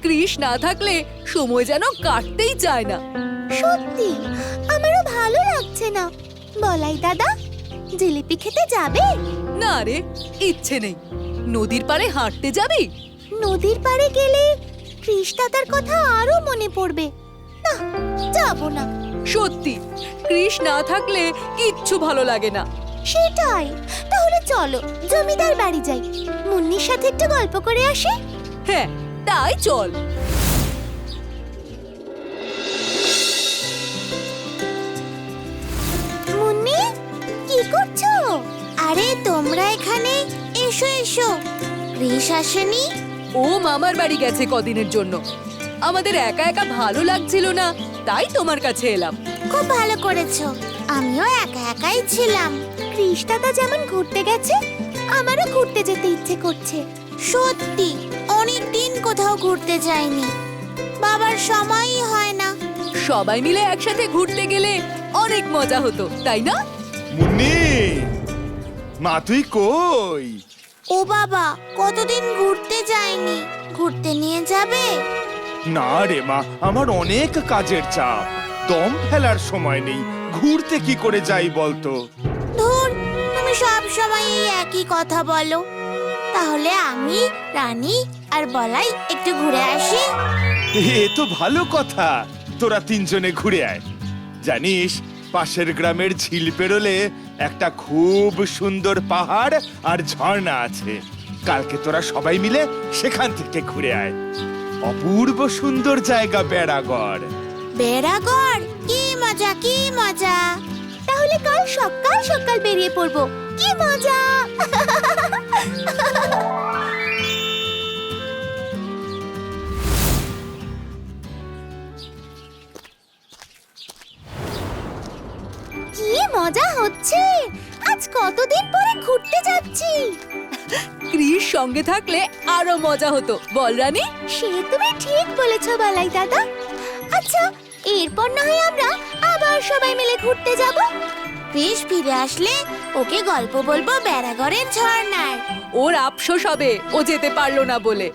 কৃষ না থাকলে সময় যেন কাটতেই চায় না। সত্যি আমারও ভালো লাগছে না। বলাই দাদা, জিলিপি খেতে যাবে? না রে, ইচ্ছে নেই। নদীর পাড়ে হাঁটতে যাবি? নদীর পাড়ে গেলে কৃষ দাদার কথা আরো মনে পড়বে। না, যাবো না। সত্যি, কৃষ না থাকলে কিচ্ছু ভালো লাগে না। সেটাই, তাহলে চলো জমিদার বাড়ি যাই, মুন্নির সাথে একটু গল্প করে আসি। হ্যাঁ, তাই চল। মুন্নি, কি করছো? আরে তোমরা এখানে এসো এসো। কৃষ আসেনি? ও মামার বাড়ি গেছে কদিনের জন্য। আমাদের একা একা ভালো লাগছিল না, তাই তোমার কাছে এলাম। খুব ভালো করেছো, আমিও একা একাই ছিলাম। কৃষ দাদা যেমন ঘুরতে গেছে, আমারও ঘুরতে যেতে ইচ্ছে করছে। সত্যি অনেক দিন কোথাও ঘুরতে যাইনি, বাবার সময়ই হয় না। সবাই মিলে একসাথে ঘুরতে গেলে অনেক মজা হতো, তাই না? মুন্নি, মা তুই কই? ও বাবা, কতদিন ঘুরতে যাইনি, ঘুরতে নিয়ে যাবে? না রে মা, আমার অনেক কাজের চাপ, দম ফেলার সময় নেই। ঘুরতে কি করে যাই বলতো? ধুর, তুমি সব সময় এই একই কথা বলো। তাহলে আমি, রানী আর বলাই একটু ঘুরে আসি। এ তো ভালো কথা, তোরা তিনজনে ঘুরে আয়। জানিস, পাশের গ্রামের ঝিল পেরোলে একটা খুব সুন্দর পাহাড় আর ঝর্ণা আছে। কালকে তোরা সবাই মিলে সেখান থেকে ঘুরে আয়। অপূর্ব সুন্দর জায়গা বেড়াগড়। বেড়াগড়? কি মজা, কি মজা! তাহলে কাল সকাল সকাল বেরিয়ে পড়বো। কি মজা! কি মজা হচ্ছে! আজ কতদিন পরে ঘুরতে যাচ্ছি। কৃষ সঙ্গে থাকলে আরো মজা হতো, বল রানী? সে তুমি ঠিক বলেছো বলাই দাদা। আচ্ছা, এরপর না হয় আমরা আবার সবাই মিলে ঘুরতে যাব। কৃষ ফিরে আসলে ওকে গল্প বলবো বেড়াগড়ের ঝর্ণার। ওর আফসোস হবে ও যেতে পারলো না বলে।